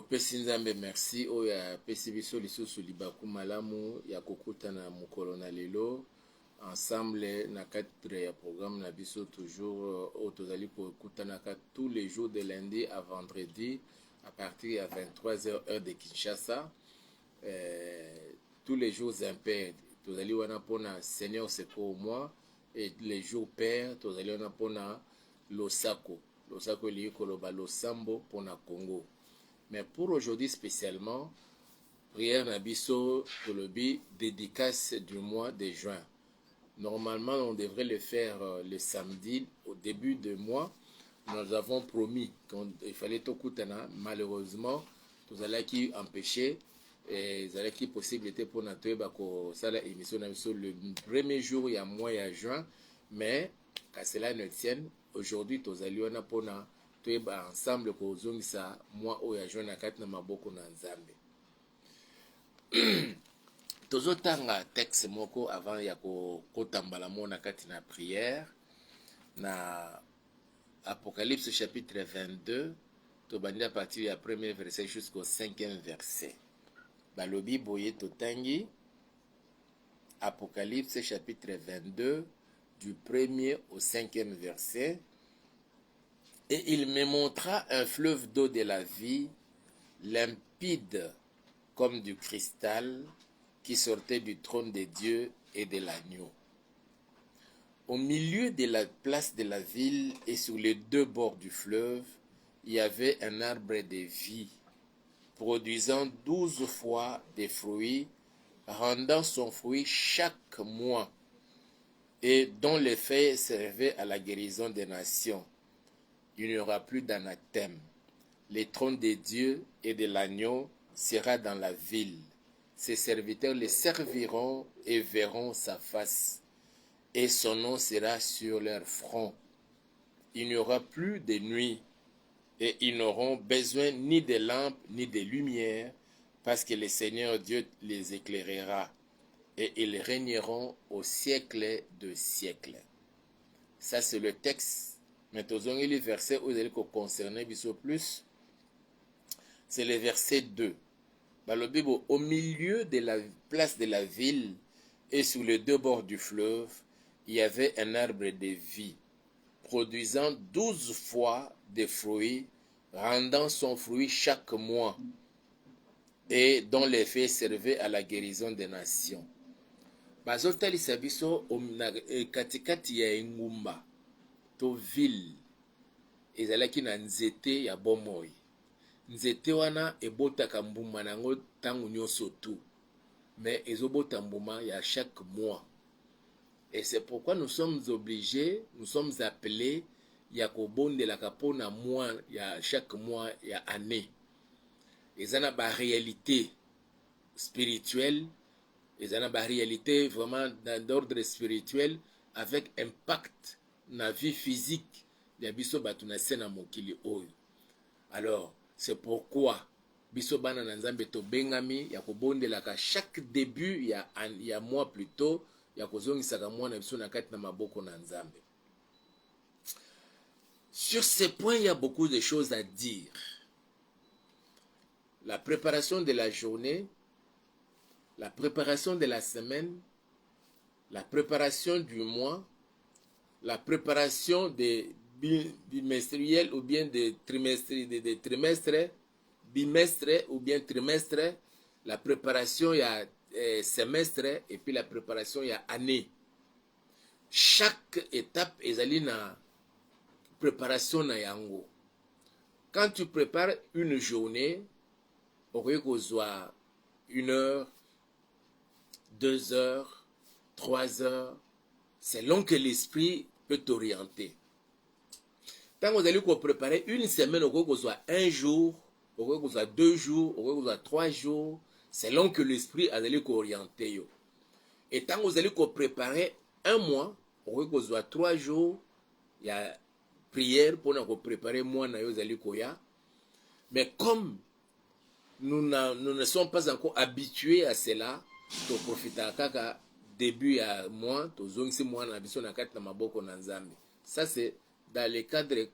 Topesi nzambe merci oyo apesi biso lisusu libaku malamu ya kokutana mokolo na lelo ensemble na cadre ya programme na biso toujours oyo tozali kokutanaka tous les jours de lundi à vendredi à partir ya 23h heure de Kinshasa. Tous les jours impairs tozali wana mpona Seigneur c'est pour moi, et les jours pairs tozali wana mpona losako eliki koloba losambo mpona Congo. Mais pour aujourd'hui spécialement, prière Nabiso Tolobi, dédicace du mois de juin. Normalement, on devrait le faire le samedi au début du mois. Nous avons promis qu'il fallait tout coutana. Malheureusement, tout ça qui empêché et ça qui possibilité pour notre ça la émission le premier jour il y a mois il y a juin. Mais qu'à cela ne tienne, aujourd'hui tout ça on a pour ensemble kozongisa moi oya jona kati na maboko na nzambe. Tozotanga texte moko avant ya kotambala mona kati na prière na Apocalypse chapitre 22 tobandi à partir ya premier verset jusqu'au 5e verset. Balobi boye totangi Apocalypse chapitre 22 du 1er au 5e verset. Et il me montra un fleuve d'eau de la vie, limpide comme du cristal, qui sortait du trône de Dieu et de l'agneau. Au milieu de la place de la ville et sur les deux bords du fleuve, il y avait un arbre de vie, produisant 12 fois des fruits, rendant son fruit chaque mois, et dont les feuilles servaient à la guérison des nations. Il n'y aura plus d'anathème. Le trône de Dieu et de l'agneau sera dans la ville. Ses serviteurs le serviront et verront sa face, et son nom sera sur leur front. Il n'y aura plus de nuit, et ils n'auront besoin ni de lampes ni de lumière, parce que le Seigneur Dieu les éclairera, et ils régneront au siècle de siècles. Ça c'est le texte. Mais les versets où ils sont concernés plus, c'est le verset 2. Au milieu de la place de la ville et sur les deux bords du fleuve, il y avait un arbre de vie, produisant 12 fois des fruits, rendant son fruit chaque mois, et dont les feuilles servaient à la guérison des nations. Bazotali biso katikati ya engumba to ville ezalaki na nzete ya bomoi. Nzete wana ebotaka mbuma nango tangu nyonso tu, mais ezobota mbuma ya chaque mois. Et c'est pourquoi nous sommes obligés, nous sommes appelés ya kobondelaka pona mois ya chaque mois ya année. Ezana ba réalité spirituelle, ezana ba réalité vraiment d'ordre spirituel avec impact na vie physique ya biso batu na sena mokili oyo. Alors c'est pourquoi biso bana na nzambe to bengami ya kobondelaka chaque début ya mois plutôt ya kozongisaka mwana biso na kati na maboko na nzambe. Sur ce point il y a beaucoup de choses à dire. La préparation de la journée, la préparation de la semaine, la préparation du mois, la préparation des bimestriels ou bien des trimestres, bimestre ou bien trimestre, la préparation il y a semestre et puis la préparation il y a année. Chaque étape est na préparation na yango. Quand tu prépares une journée, au lieu qu'on soit 1 heure, 2 heures, 3 heures, selon que l'esprit peut t'orienter. Quand vous allez préparer une semaine, au lieu qu'on soit 1 jour, au lieu qu'on soit 2 jours, au lieu qu'on soit 3 jours, selon que l'esprit a allé orienter. Et quand vous allez préparer 1 mois, au lieu qu'on soit 3 jours, il y a prière pour nous préparer moi na yo zali koya. Mais comme nous ne sommes pas encore habitués à cela, to profita kaka début à mois, to zongisi mois na biso na kati na maboko na nzambe. Ça c'est dans le cadre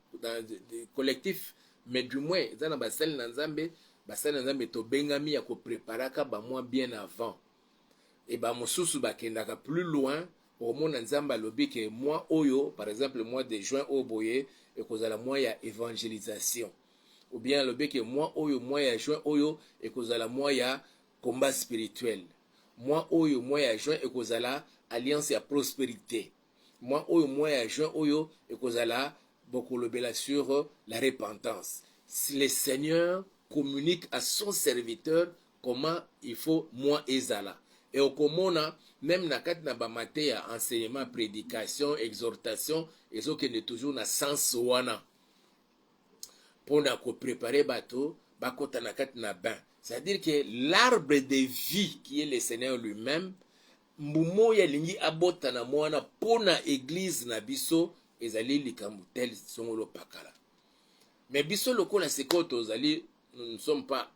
collectif, mais du moins dans la basel na nzambe basali na nzambe tobengami ya kopreparaka bamwa bien avant. Et bamosusu bakendaka plus loin omona nzambe alobi ke mois oyo par exemple mois de juin oyo boye ekozala mois ya évangélisation, ou bien alobi ke mois oyo mois ya juin oyo ekozala mois ya combat spirituel, mois oyo mois ya juin ekozala alliance ya prospérité, mois oyo mois ya juin oyo ekozala bokolobela sur la repentance. Si le Seigneur communique à son serviteur comment il faut mois ezala. Et au komona, même na kati na bamate ya enseignement, prédication, exhortation, ezo kende toujours na sens wana. Pona ko préparer bateau, bakota na kati na bain. C'est-à-dire que l'arbre de vie qui est le Seigneur lui-même, mbumo ya lingi abota na mwana pona église na biso ezali likambu tel songolo pakala. Mais biso lokola seko tozali, nous ne sommes pas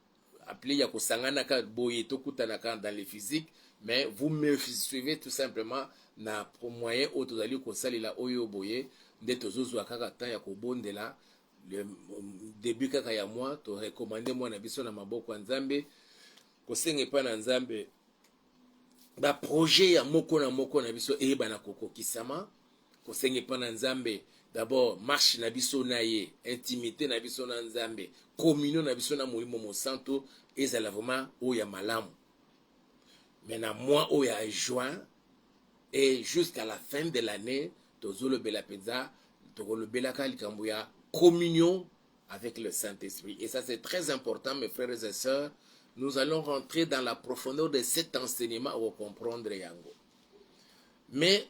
appelés ya kosangana ka boye tokutana ka dans le physique, mais vous me suivez tout simplement na moyen o tozali kosalela oyo boye nde tozozwa kaka temps ya kobondela le début kaka ya moi to recommander moi na biso na maboko ya Nzambe kosenga pa na Nzambe ba projet ya moko na biso eyeba kokokisama, kosenga pa na Nzambe d'abord marche na biso na ye, intimité na biso na Nzambe, communion na biso na Molimo Mosanto ezala vraiment oya malamu. Maintenant mois oya juin et jusqu'à la fin de l'année tozolo bela penza tokolo bela ka likambo ya communion avec le Saint-Esprit. Et ça c'est très important mes frères et sœurs. Nous allons rentrer dans la profondeur de cet enseignement pour comprendre yango. Mais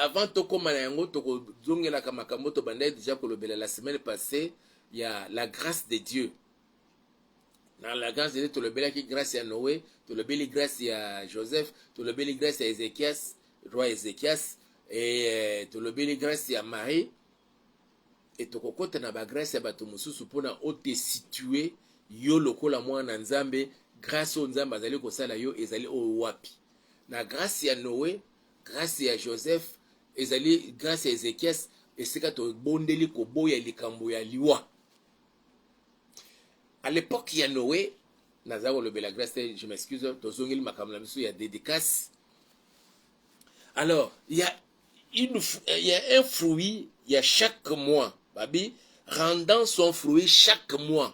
avant tokoma na yango tokozongela ka makambo to banda déjà kolobela la semaine passée, il y a la grâce de Dieu. Dans la grâce de Dieu, tu le bel qui grâce à Noé, tu le bel grâce à Joseph, tu le bel grâce à Ézéchias, roi Ézéchias, et tu le bel grâce à Marie. Et tu kokota na ba grâce à bato mususu pona o te situer yo lokola mwana Nzambe, grâce au Nzambe azali kosala yo ezali o wapi. Na grâce à Noé, grâce à Joseph, ezali grâce à Ézéchias, esika to bondeli ko boya likambo ya liwa. À l'époque, il y a Noé, Nazaro le Bela Grâce, je m'excuse, Tozongil Makamlamisu, il y a dédicace. Alors, il y a un fruit, il y a chaque mois, Babi, rendant son fruit chaque mois.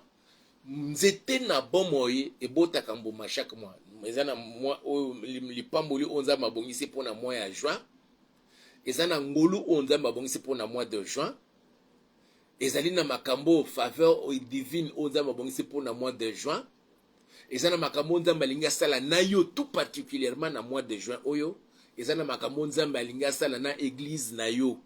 Nzete na bomoye, et bota kamboma chaque mois. Mais en a mois, li pamboli, onza mabongisi pour na mois ya juin. Et ça na ngolu, onza mabongisi pour na mois de juin. Ezali na makambo faveur divine onza mabongisi pour na mois de juin. Ezana makambo nzambe alinga sala na yo tout particulièrement na mois de juin oyo. Ezana makambo nzambe alinga sala na église na yo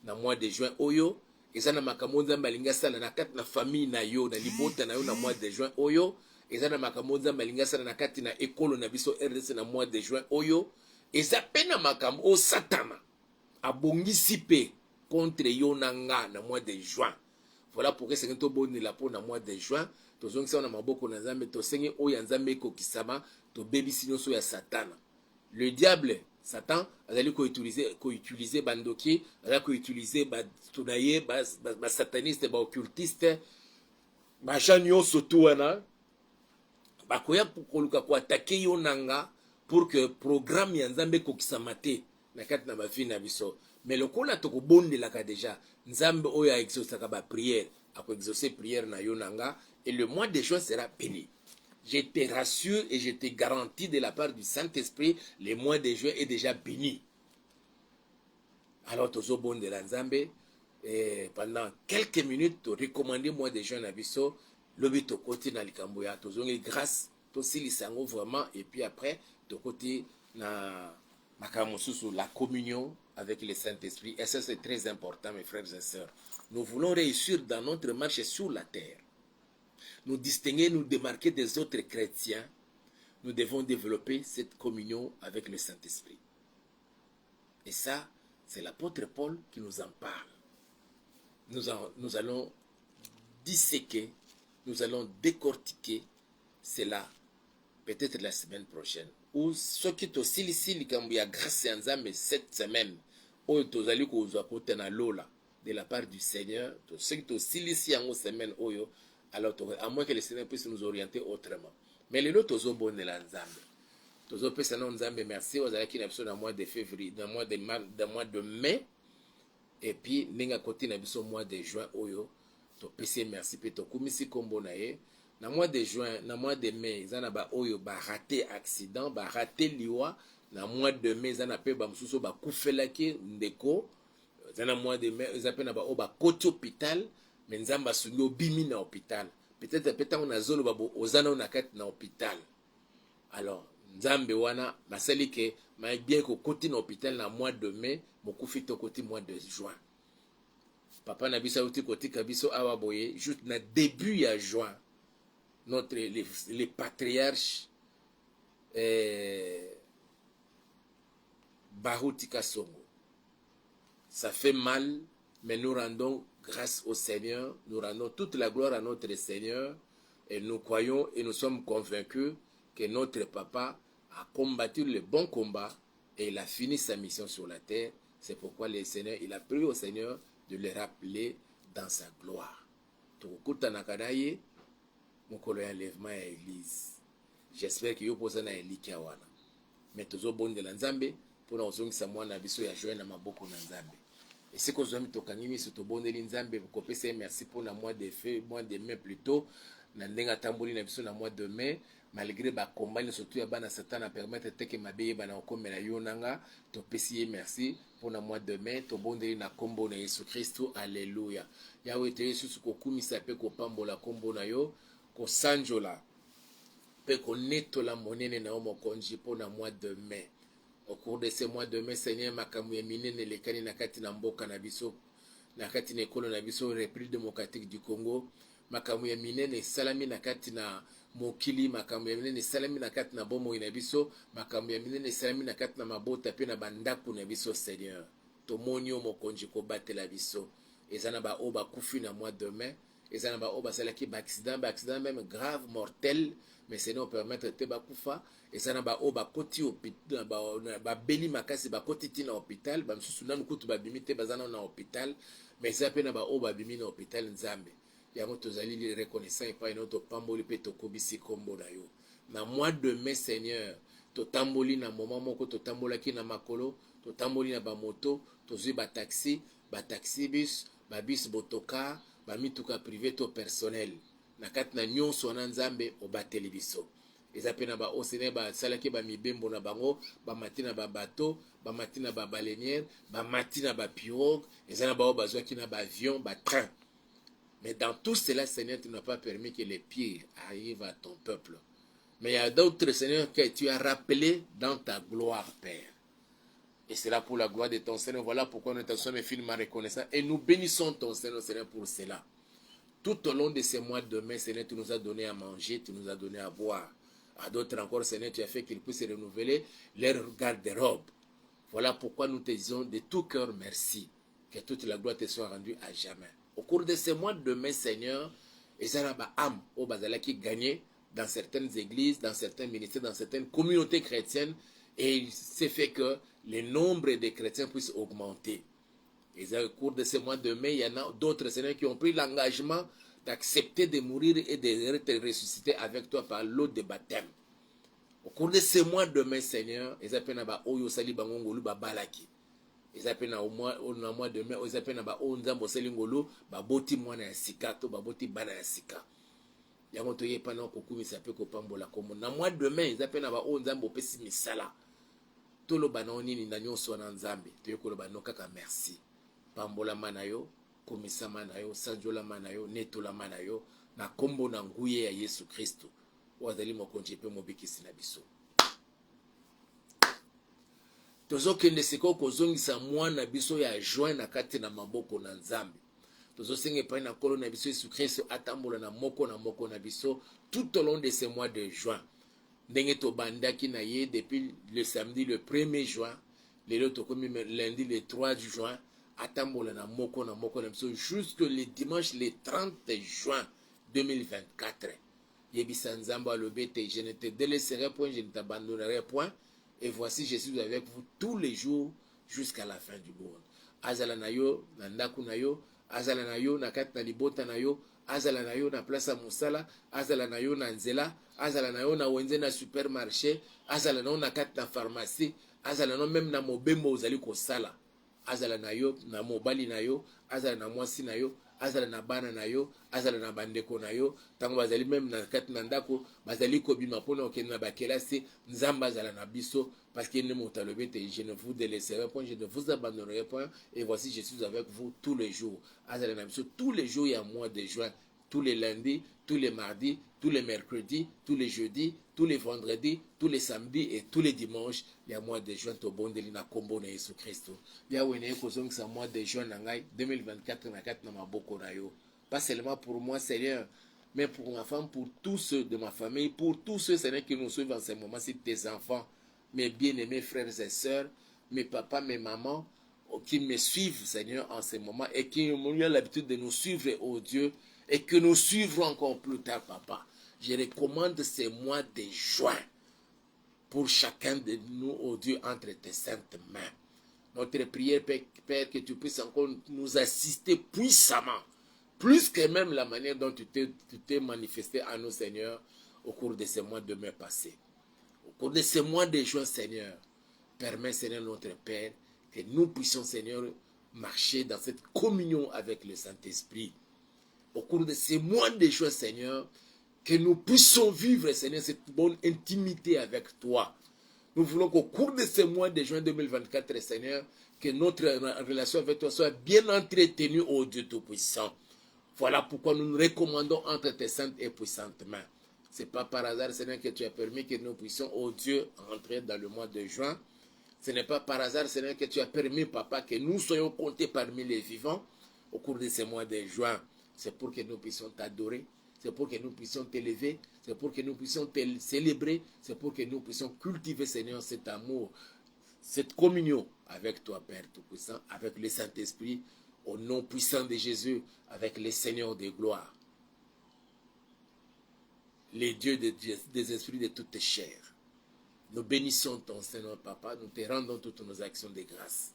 na mois de juin oyo. Ezana makambo nzambe alinga sala na kati na famille na yo na libota na yo na mois de juin oyo. Ezana makambo nzambe alinga sala na kati na ekolo na biso RDC na mois de juin oyo. Eza pena makambo o satana abongisi pe contre yo nanga na mois de juin. Voilà pourquoi c'est que bon la pour na mois de juin. Tozong sa na maboko na Nzambe to sengi o ya Nzambe ko kisama to bebi sinyoso ya satana. Le diable Satan azali ko utiliser bandoki, azali ko utiliser ba tunaye ba sataniste ba occultiste ba janyo sotu wana ba koya koluka ko attaquer yo nanga pour que programme ya Nzambe ko kisama te na kati na ba fi na biso. Mais le kola to ko bondelaka déjà Nzambe oya exaucaka ba prière, ako exaucer prière na yo nanga. Et le mois de juin sera béni. Je te rassure et je te garantis de la part du Saint-Esprit, le mois de juin est déjà béni. Alors, tozo bon de la Nzambe, pendant quelques minutes, tu recommandes le mois de juin à Bisso, lobi to côté na likamboya, tozo ngi grâce, to silisango vraiment, et puis après, to côté na makamosusu, la communion avec le Saint-Esprit. Et ça, c'est très important, mes frères et sœurs. Nous voulons réussir dans notre marche sur la terre. Nous distinguer, nous démarquer des autres chrétiens, nous devons développer cette communion avec le Saint-Esprit. Et ça, c'est l'apôtre Paul qui nous en parle. Nous allons disséquer, nous allons décortiquer cela peut-être la semaine prochaine. Ou ce qui est aussi ici, il y a grâce à Nzambe cette semaine, où nous allons de la part du Seigneur, ce qui est aussi ici en semaine, Alors, à moins que le Seigneur puisse nous orienter autrement. Mais les autres, tozo bon de la nzambe. Tozo pesa na nzambe merci. Aux qui n'absent dans le mois de février, dans le mois de mai. Et puis, n'enga côté n'absent mois de juin, oyo. To pesa merci. Puis, to kumisi kombo na ye. Dans le mois de juin, dans le mois de mai, ils ont oyo ba raté accident, ba raté liwa. Dans le mois de mai, ils ont appelé ba msuso ba kufelaki ndeko. Dans le mois de mai, ils appellent ba ba côté hôpital. Mais nzamba sunyo bimi na hôpital. Peut-être on a zolo babo ozana on a kat na hôpital. Alors nzambe wana basali ke ma bien ko côté na hôpital na mois de mai, mokufi to côté mois de juin. Papa na biso uti côté kabiso awa boye juste na début ya juin. Notre les patriarches Baruti Kasongo. Ça fait mal, mais nous rendons grâce au Seigneur, nous rendons toute la gloire à notre Seigneur et nous croyons et nous sommes convaincus que notre papa a combattu le bon combat et il a fini sa mission sur la terre. C'est pourquoi le Seigneur, il a prié au Seigneur de le rappeler dans sa gloire. J'espère que vous posez na eliki wana. Mais tozo bon de la nzambe pour nous ozongisa mwana biso ya joie na maboko na nzambe. Et c'est que nous avons tokangimi surtout bon de l'inzambe pour kopesa merci pour le mois de février, mois de mai plutôt. Na ndenga tamboli na biso na mois de mai malgré ba combat surtout ya bana satan a permettre que mabeye bana okomela yonanga to pesi merci pour le mois de mai to bondeli na kombo na Yesu Kristo. Alléluia. Yawe te Yesu ko kumisa pe ko pambola kombo na yo ko sanjola pe ko netola monene na omo konji pour le mois de mai. Au cours de ce mois de mai, Seigneur, makamu ya minene lekani na kati na mboka na biso, na kati na ekolo na biso, République démocratique du Congo, makamu ya minene salami na kati na mokili, makamu ya minene salami na kati na bomo na biso, makamu ya minene salami na kati na mabota pe na bandaku na biso, Seigneur. Tomoni o mokonji ko batela biso. Ezana ba oba kufi na mois de mai, ezana ba oba salaki ba accident même grave, mortel, mais Seigneur permettre te ba kufa. Et ça n'a pas koti hôpital ba beli makasi ba koti tina hôpital ba msusu nanu kutu ba bimite bazana na hôpital mais ça pe na ba bimi na hôpital nzambe yango tozali li reconnaissant et pas notre pamboli pe to kobisi kombo na yo na mois de mai. Seigneur to tamboli na moment moko to tambolaki na makolo to tamboli na ba moto to zui ba taxi bus ba bus botoka ba mituka privé to personnel na kati na nyonso na nzambe obateli biso. Eza pena ba osene ba salaki ba mibembo na bango ba matina ba bateau ba matina ba baleinière ba matina ba pirogue ezana ba bazwaki na ba avion ba train. Mais dans tout cela, Seigneur, tu n'as pas permis que les pires arrivent à ton peuple. Mais il y a d'autres, Seigneur, que tu as rappelés dans ta gloire, Père. Et c'est là pour la gloire de ton Seigneur. Voilà pourquoi nous sommes films reconnaissants. Et nous bénissons ton Seigneur, Seigneur, pour cela. Tout au long de ces mois de mai, Seigneur, tu nous as donné à manger, tu nous as donné à boire. À d'autres encore, Seigneur, tu as fait qu'ils puissent renouveler leur garde-robe. Voilà pourquoi nous te disons de tout cœur merci. Que toute la gloire te soit rendue à jamais. Au cours de ces mois de mai, Seigneur, les Arabes âmes au Bazala qui gagnaient dans certaines églises, dans certains ministères, dans certaines communautés chrétiennes, et il s'est fait que le nombre de chrétiens puisse augmenter. Et au cours de ces mois de mai, il y en a d'autres, Seigneur, qui ont pris l'engagement d'accepter de mourir et de ressusciter avec toi par l'eau de baptême. Au cours de ces mois de mai, Seigneur, ils appellent à Oyo Sali Bangongolu Babalaki. Ils appellent au mois de mai, ils appellent à Onzambo Selingolo, Baboti Mwana Yasika, to Baboti Bana Yasika. Yango toye pendant kokumi sape ko pambola komo. Na mois de mai, ils appellent à Onzambo Pesi Misala. Tolo banoni ni nanyo so na Nzambe. Toye ko bano kaka merci. Pambola manayo, komisa manayo, sanjola manayo, netola manayo, na kombo na nguye ya Yesu Kristo. Wazali mokonje pe mobikisi na biso. Tozo kende seko kozongisa mwana biso ya juin na kati na maboko na Nzambe. Tozo senge pa na kolo na biso Yesu Kristo atambola na moko na biso tout au long de ce mois de juin. Ndenge to bandaki na ye depuis le samedi le 1er juin, le tokomi lundi le 3 juin, atambola na moko na biso jusque le dimanche le 30 juin 2024. Yebisa Nzamba lobete, je ne te délaisserai point, je ne t'abandonnerai point. Et voici, je suis avec vous tous les jours jusqu'à la fin du monde. Azala na yo, na ndaku na yo, azala na yo, na kati na libota na yo, azala na yo na place ya mosala, azala na yo na nzela, azala na yo na wenze na supermarché, azala na yo na kati na pharmacie, azala na yo même na mobembo ozali kosala, azala na yo na mobali na yo, azala na mwasi na yo, azala na bana na yo, azala na bandeko na yo, tango bazali même na kati na ndako bazali kobima mpona okende na bakelasi, nzambe azala na biso, parce que ne motalobi te, je ne vous délaisserai point, je ne vous abandonnerai point, et voici je suis avec vous tous les jours. Azala na biso tous les jours, il y a mois de juin, tous les lundis, tous les mardis, tous les mercredis, tous les jeudis, tous les vendredis, tous les samedis et tous les dimanches, il y a mois de juin to bondeli na kombo na Yesu Christo. Bien wene kozong sa mois de juin na ngai 2024 na kat na maboko na yo. Pas seulement pour moi Seigneur, mais pour ma femme, pour tous ceux de ma famille, pour tous ceux Seigneur qui nous suivent en ce moment, c'est tes enfants, mes bien-aimés frères et sœurs, mes papas, mes mamans, qui me suivent Seigneur en ce moment et qui ont eu l'habitude de nous suivre, oh Dieu, et que nous suivrons encore plus tard, papa. Je recommande ces mois de juin pour chacun de nous, oh Dieu, entre tes saintes mains. Notre prière, Père, que tu puisses encore nous assister puissamment, plus que même la manière dont tu t'es manifesté à nous, Seigneur, au cours de ces mois de mai passés. Au cours de ces mois de juin, Seigneur, permets, Seigneur, notre Père, que nous puissions, Seigneur, marcher dans cette communion avec le Saint-Esprit. Au cours de ces mois de juin, Seigneur, que nous puissions vivre, Seigneur, cette bonne intimité avec toi. Nous voulons qu'au cours de ces mois de juin 2024, Seigneur, que notre relation avec toi soit bien entretenue, ô Dieu Tout-Puissant. Voilà pourquoi nous nous recommandons entre tes saintes et puissantes mains. Ce n'est pas par hasard, Seigneur, que tu as permis que nous puissions, ô Dieu, entrer dans le mois de juin. Ce n'est pas par hasard, Seigneur, que tu as permis, Papa, que nous soyons comptés parmi les vivants au cours de ces mois de juin. C'est pour que nous puissions t'adorer, c'est pour que nous puissions t'élever, c'est pour que nous puissions te célébrer, c'est pour que nous puissions cultiver, Seigneur, cet amour, cette communion avec toi, Père Tout-Puissant, avec le Saint-Esprit, au nom puissant de Jésus, avec les Seigneurs de gloire, les dieux des esprits de toutes chairs. Nous bénissons ton Seigneur, Papa, nous te rendons toutes nos actions de grâce,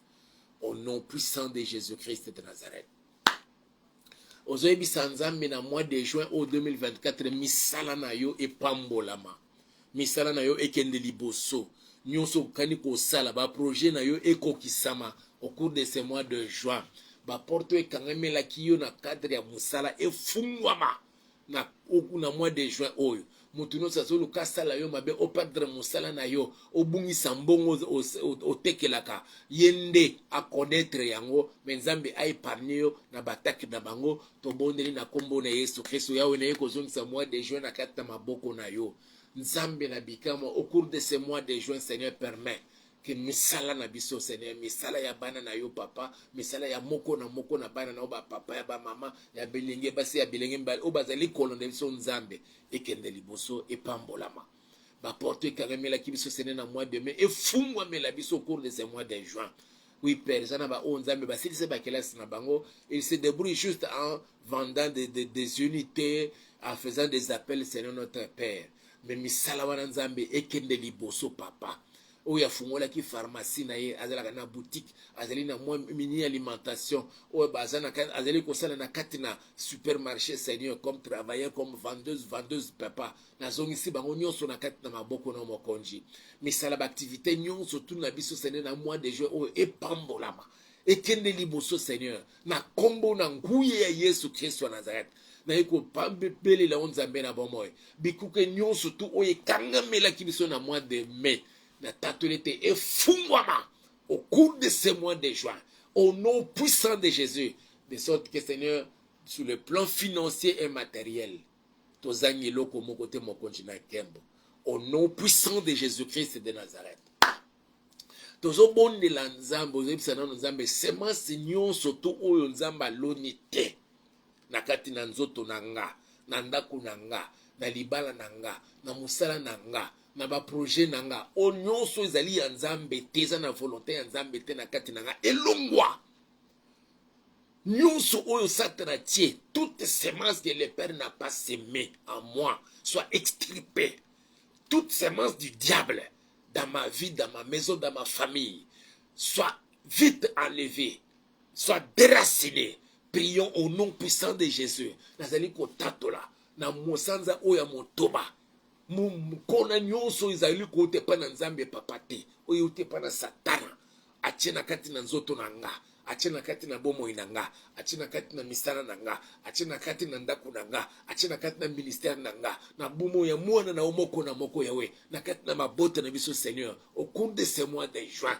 au nom puissant de Jésus-Christ de Nazareth. Ozoyebi sanzambe na mois de juin au 2024 misala na yo epambolama, misala na yo ekende liboso, nyonso kani ko sala ba projet na yo ekokisama au cours de ce mois de juin, ba porte ekangami la kiyo na cadre ya musala efungwama na mois de juin oyo. Mutuno sasolo kasala yo mabe o perdre musala na yo obungisa mbongo otekelaka yende a connaître yango menzambe a épargner yo na bataki na bango to bondeli na kombo na Yesu Kristo yawe na yeko zonisa mois de juin na kata maboko na yo nzambe na bikama au cours de ce mois de juin. Seigneur, permet que misala na biso Seigneur, misala ya bana na yo papa, misala ya moko na bana na ba papa ya ba mama ya bilenge basi ya bilenge mbali o bazali kolonde biso nzambe ekende liboso epambolama ba porte karemela ki biso Seigneur na mois de mai efungwa mela biso au cours de ce mois de juin. Oui Père, ça na ba o nzambe ba silise ba kelasi na bango, il se débrouille juste en vendant des unités, en faisant des appels, Seigneur notre Père. Mais misala wana nzambe ekende liboso papa. Oya fungola ki pharmacie na ye azala na boutique azali na mwa mini alimentation oya bazana azali kosala na kati na supermarché Seigneur, comme travailleur, comme vendeuse papa na zongisi bango nyonso na kati na maboko na mokonji misala ba activité nyonso tout na biso Seigneur na mois de juin oyo epambolama ekende liboso Seigneur na kombo na nguye ya Yesu Kristo wa Nazareth na yeko pambe pele la onzambe na bomoy bikuke nyonso tout oyo kangamela ki biso na mois de mai na tatolete efungwama au cours de ce mois de juin au nom puissant de Jésus, de sorte que Seigneur, sur le plan financier et matériel, tozangi loko mokote mokonji na kembo au nom puissant de Jésus-Christ de Nazareth. Tozo bonde la nzambe ozebisa na nzambe semence nyonso to oyo nzamba loni te na kati na nzoto na nga, na ndako na nga, na libala na nga, na musala na nga, na ba projet na nga o nyonso ezali ya nzambe te, eza na volonté ya nzambe te na kati na nga elongwa nyonso oyo Satan tie, toute semence que le Père n'a pas semée en moi soit extirpée, toute semence du diable dans ma vie, dans ma maison, dans ma famille soit vite enlevée, soit déracinée prions au nom puissant de Jésus. Nazali kotatola na mosanza oya motoba. Mukona nyonso izali kote pa na nzambe papa te. Oyo te pa na satana. Achena kati na nzoto na nga. Achena kati na bomo inanga. Achena kati na misara na nga. Achena kati na ndaku na nga. Achena kati na ministère na nga. Na bomo ya mwana na omoko na moko yawe. Na kati na mabote na biso Seigneur. Au cours de ce mois de juin.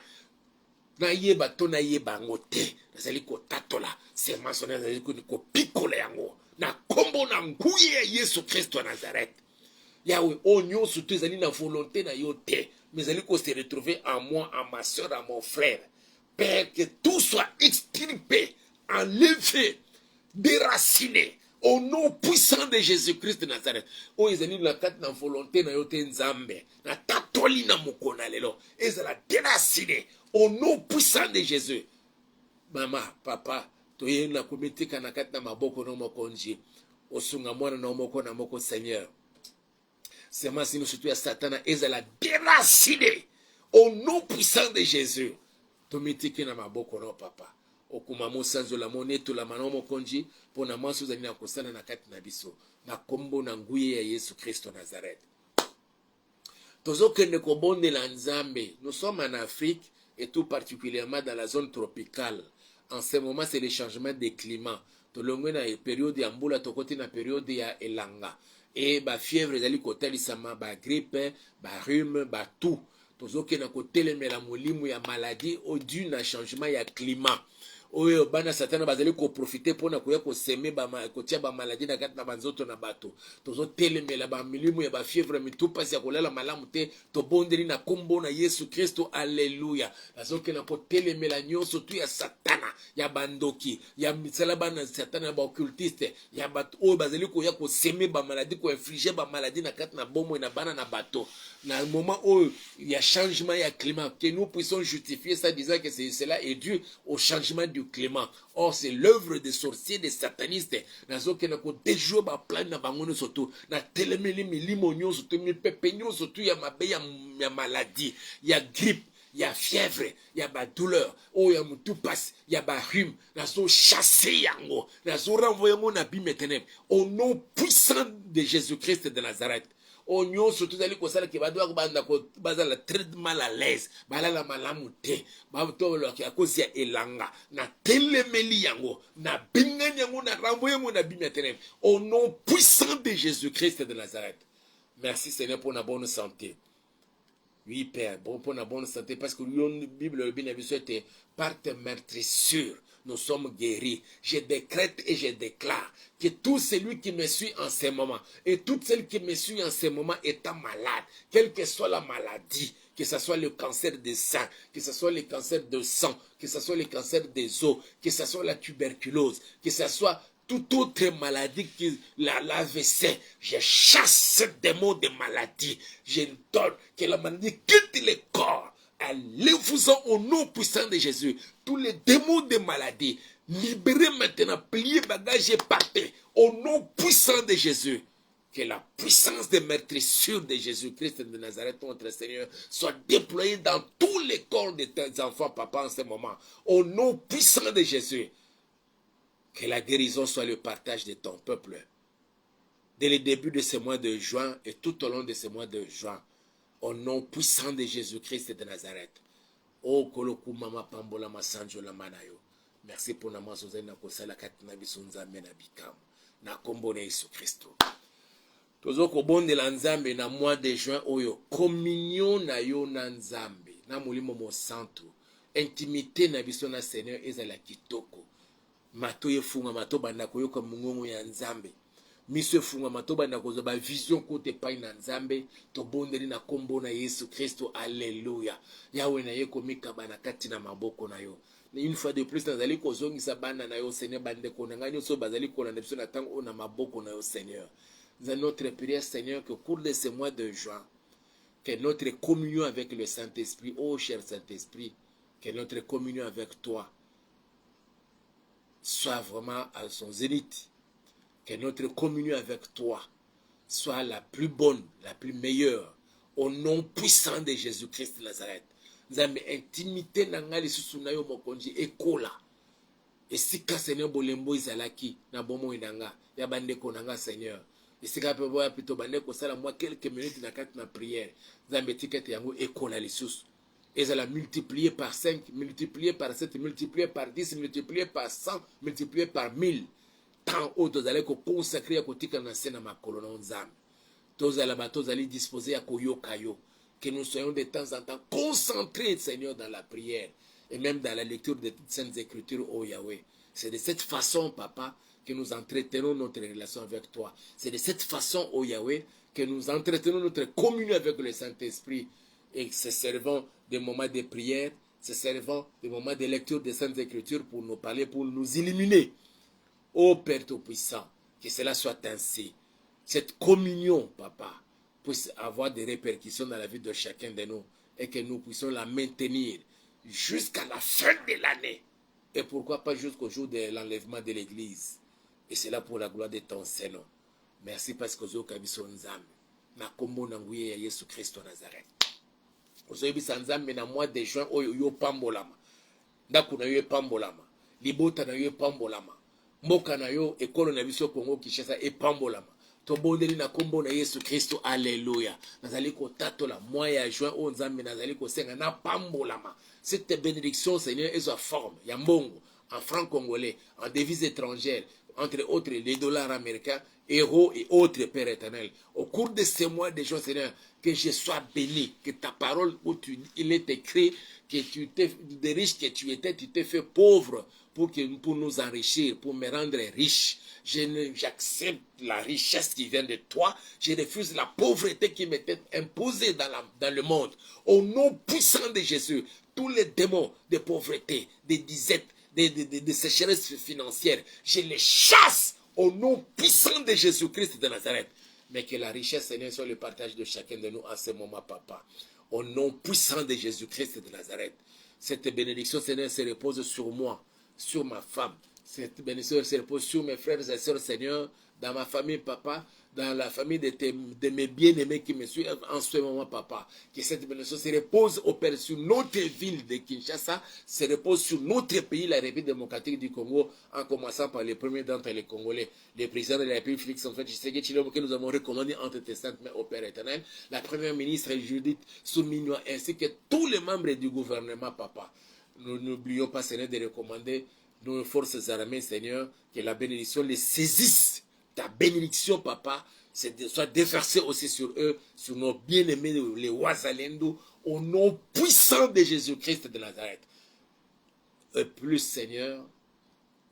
Na yeba to na yeba ngote. Nazali kotatola. Sema sona nazali kopikola yango. Na kombo na nguye ya Yesu Christ wa Nazareth. Yahweh, onyo surtout ezali na volonté na yo te. Mais ezali ko se retrouver en moi, en ma soeur, en mon frère. Père, que tout soit extirpé, enlevé, déraciné. Au nom puissant de Jésus-Christ de Nazareth. O ezali na kati na volonté na yo te nzambe. Na tatoli na mokona lelo. Ezala déraciné. Au nom puissant de Jésus. Maman, papa, toye na komitika na kati na maboko na mokonji. Osunga mwana na moko na moko Seigneur. Seulement si nous surtout à Satan, ezala déraciné. Au nom puissant de Jésus. Tomitiki na maboko na papa. Okuma mosanzo la moneto la manomo konji. Pona manso zali na kosana na kati na biso. Na kombo na nguye ya Yesu Christ Nazareth. Tozo kende kobonde la nzambe. Nous sommes en Afrique et tout particulièrement dans la zone tropicale. En ce moment, c'est le changement des climats. Tolongwe na période ya mbula tokoti na période ya elanga. Et ba fièvre ezali kotalisama, ba grippe, ba rhume, ba tout. Tozoke na kotelemela molimu ya maladie au dû na changement ya climat. Oyo bana satana bazali ko profiter pona koya ko semer ba kotia ba maladie na kati na banzoto na bato. Tozo telemela ba milimu ya ba fièvre mitu pasi ya kolala malamu te to bondeli na kombo na Yesu Kristo. Alléluia. Bazoke na ko telemela nyonso tu ya satana, ya bandoki, ya misala bana satana ba occultiste, ya bato oyo bazali koya ko semer ba maladie, ko infliger ba maladie na kati na bomo na bana na bato. Na moment où il y a changement, il y a climat, que nous puissions justifier ça disant que cela est dû au changement du climat. Or, c'est l'œuvre des sorciers, des satanistes. Nazo ke na ko déjouer ba plan na bangono surtout. Na telemeli milimonyo surtout, mi pepenyo surtout, ya mabe ya maladie, ya grippe, ya fièvre, ya ba douleur, oh ya mutu passe, ya ba rhume, nazo chasser yango, nazo renvoyer mon habit maintenant. Au nom puissant de Jésus-Christ de Nazareth. Onyo surtout zali kosala ke badwa banda ko bazala très mal à l'aise balala malamu te bato lo ki akosi ya elanga na telemeli yango na bingani yango na rambo yango na bimia tenem au nom puissant de Jésus-Christ de Nazareth. Merci Seigneur pour la bonne santé. Oui Père, bon pour la bonne santé parce que la Bible le bien était par tes meurtrissures nous sommes guéris. Je décrète et je déclare que tout celui qui me suit en ce moment et toute celle qui me suit en ce moment étant malade, quelle que soit la maladie, que ce soit le cancer des seins, que ce soit le cancer de sang, que ce soit le cancer des os, que ce soit la tuberculose, que ce soit toute autre maladie que l'AVC, je chasse ce démon de maladie. Je donne que la maladie quitte le corps. Allez-vous-en au nom puissant de Jésus. Tous les démons de maladie, libérez maintenant, pliez bagages et partez. Au nom puissant de Jésus. Que la puissance de meurtrissure de Jésus-Christ de Nazareth, notre Seigneur, soit déployée dans tous les corps de tes enfants, papa, en ce moment. Au nom puissant de Jésus. Que la guérison soit le partage de ton peuple. Dès le début de ce mois de juin et tout au long de ce mois de juin. Au nom puissant de Jésus-Christ de Nazareth. Oh, koloku mama pambola masanjo la manayo. Merci pour la masoze na kosala katina bisonza mena bikam. Na kombo na Yesu Kristo. Tozo ko bonde la nzambe na mois de juin oyo. Communion na yo na nzambe. Na mulimo mo santo. Intimité na biso na Seigneur ezala kitoko. Mato yefunga mato banda koyoka mungongo ya nzambe. Miso funga matoba na kozoba vision kote pai na nzambe to bondeli na kombo na Yesu Kristo. Alléluia. Yawe na yeko mikaba na kati na maboko na yo. Une fois de plus nazali kozongisa bana na yo Seigneur bande konanga nyoso bazali kolanda biso na tango na maboko na yo Seigneur. Dans notre prière Seigneur que au cours de ce mois de juin que notre communion avec le Saint-Esprit, oh cher Saint-Esprit, que notre communion avec toi soit vraiment à son zénith. Que notre communion avec toi soit la plus bonne, la plus meilleure. Au nom puissant de Jésus-Christ de Nazareth. Nzambe intimité na ngali susu na yo mokonzi ekola. esika Seigneur bolembo izalaki na bomo inanga ya bandeko nanga Seigneur esika pe boya plutôt bandeko sala moi quelques minutes na kati na prière nzambe tikete yango ekola lisusu ezala multiplié par 5 multiplié par 7 multiplié par 10 multiplié par 100 multiplié par 1000 tant oyo tozali kokonsacre ya kotika na se na makolo na nzambe tozala bato tozali disposé ya koyoka yo que nous soyons de temps en temps concentrés Seigneur dans la prière et même dans la lecture des saintes écritures, oh Yahweh. C'est de cette façon, Papa, que nous entretenons notre relation avec toi. C'est de cette façon, oh Yahweh, que nous entretenons notre communion avec le Saint-Esprit. Et se servant des moments de prière, se servant des moments de lecture des saintes écritures pour nous parler, pour nous illuminer. Ô Père Tout-Puissant, que cela soit ainsi. Cette communion, Papa, puisse avoir des répercussions dans la vie de chacun de nous et que nous puissions la maintenir jusqu'à la fin de l'année. Et pourquoi pas jusqu'au jour de l'enlèvement de l'église. Et c'est là pour la gloire de ton Seigneur. Merci parce que vous avez nzambe. Na kombo na nguye ya Yesu Christ Nazareth. Vous avez nzambe na mois de juin oyo yo pambolama. Ndako na yo pambolama. Libota na yo pambolama. Mboka na yo ekolo na biso Kongo Kinshasa epambolama. Tobondeli na kombo na Yesu Christ. Alléluia. Nazali ko tatola mois ya juin o nzambe nazali ko senga na pambolama. Cette bénédiction, Seigneur, est sa forme. Yambongo, en franc congolais, en devises étrangères, entre autres les dollars américains, euros et autres, Père éternel. Au cours de ces mois de juin, Seigneur, que je sois béni, que ta parole, où il est écrit, que tu t'es, de riche que tu étais, tu t'es fait pauvre pour nous enrichir, pour me rendre riche. J'accepte la richesse qui vient de toi. Je refuse la pauvreté qui m'était imposée dans le monde. Au nom puissant de Jésus, tous les démons de pauvreté, de disette, de sécheresse financière, je les chasse au nom puissant de Jésus-Christ de Nazareth. Mais que la richesse, Seigneur, soit le partage de chacun de nous en ce moment, Papa. Au nom puissant de Jésus-Christ de Nazareth. Cette bénédiction, Seigneur, se repose sur moi, sur ma femme. Cette bénédiction se repose sur mes frères et sœurs, Seigneur, dans ma famille, Papa, dans la famille de mes bien-aimés qui me suivent en ce moment, Papa. Que cette bénédiction se repose au Père sur notre ville de Kinshasa, se repose sur notre pays, la République démocratique du Congo, en commençant par les premiers d'entre les Congolais, le président de la République, Félix Antoine Tshisekedi Tshilombo, que nous avons recommandé entre tes saintes mains au Père éternel, la première ministre Judith Suminwa, ainsi que tous les membres du gouvernement, Papa. Nous n'oublions pas, Seigneur, de recommander nos forces armées, Seigneur, que la bénédiction les saisisse. Ta bénédiction, Papa, soit déversée aussi sur eux, sur nos bien-aimés, les Wazalendo, au nom puissant de Jésus-Christ de Nazareth. Et plus, Seigneur,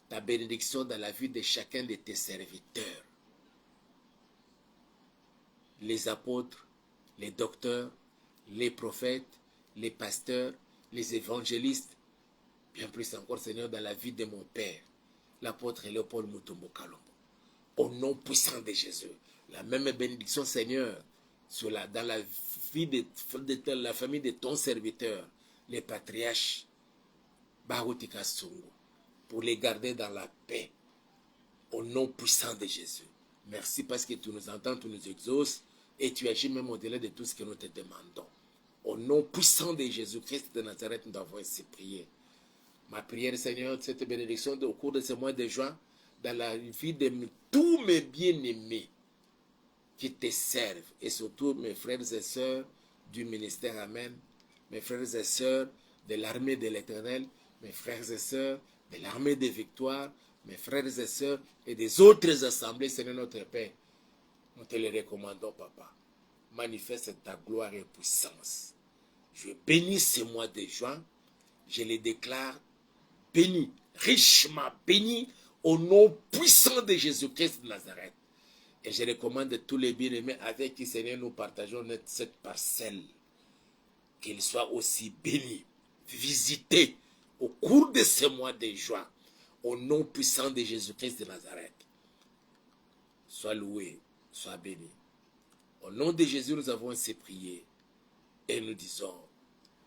ta bénédiction dans la vie de chacun de tes serviteurs. Les apôtres, les docteurs, les prophètes, les pasteurs, les évangélistes, bien plus encore, Seigneur, dans la vie de mon Père, l'apôtre Léopold Mutombo Kalombo. Au nom puissant de Jésus, la même bénédiction, Seigneur, dans la vie de la famille de ton serviteur, les patriarches, Barutika Sungu, pour les garder dans la paix, au nom puissant de Jésus. Merci parce que tu nous entends, tu nous exauces, et tu agis même au-delà de tout ce que nous te demandons. Au nom puissant de Jésus-Christ de Nazareth, nous avons ainsi prié. Ma prière, Seigneur, cette bénédiction au cours de ce mois de juin, dans la vie de tous mes bien-aimés qui te servent, et surtout mes frères et sœurs du ministère, Amen, mes frères et sœurs de l'armée de l'Éternel, mes frères et sœurs de l'armée des victoires, mes frères et sœurs et des autres assemblées, Seigneur notre Père. Nous te les recommandons, Papa. Manifeste ta gloire et puissance. Je bénis ce mois de juin, je les déclare bénis, richement bénis, au nom puissant de Jésus-Christ de Nazareth. Et je recommande tous les bien-aimés avec qui, Seigneur, nous partageons cette parcelle. Qu'ils soient aussi bénis, visités au cours de ce mois de juin, au nom puissant de Jésus-Christ de Nazareth. Sois loué, sois béni. Au nom de Jésus, nous avons ainsi prié et nous disons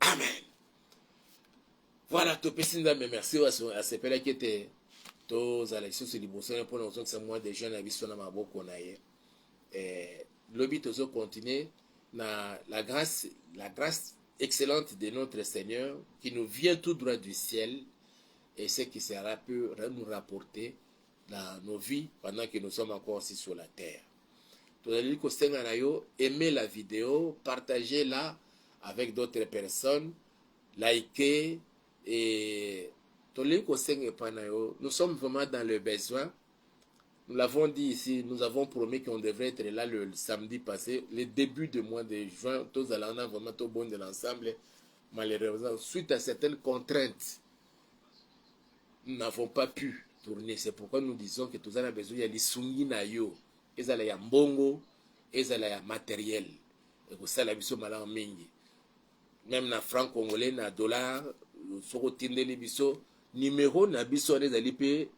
Amen. Voilà, tout petit, mais merci à ces pères qui étaient tous à l'élection sur l'Ibousson pour nous autres, c'est moi des jeunes à Bissona Maboko Naye. Et le but de continuer la grâce excellente de notre Seigneur qui nous vient tout droit du ciel et ce qui sera peut nous rapporter dans nos vies pendant que nous sommes encore ici sur la terre. Aimez la vidéo, partagez-la avec d'autres personnes, likez et nous sommes vraiment dans le besoin. Nous l'avons dit ici, nous avons promis qu'on devrait être là le samedi passé, le début du mois de juin, tous allons vraiment au bon de l'ensemble. Malheureusement, suite à certaines contraintes, nous n'avons pas pu tourner. C'est pourquoi nous disons que tous avons besoin de l'isungi na yo, ezala ya mbongo, ezala ya matériel. Et pour ça, la biso malan mingi. Même na franc congolais, na dollar, soko tindeli biso, numéro na biso ezali pe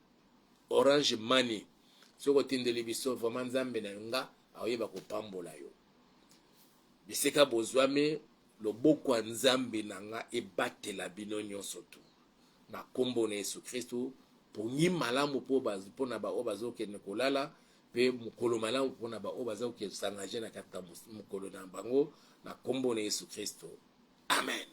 Orange Money. Soko tindeli biso vraiment nzambe na nga aoyeba kopambola yo. Biseka bozwame loboko ya nzambe na nga ebatela bino nyonso tu. Na kombo na Yesu Kristo pongi malamu po na ba obazo kende kolala pe mukolo malamu po na ba obazo ke sangaje na kata mukolo na bango na kombo na Yesu Kristo. Amen.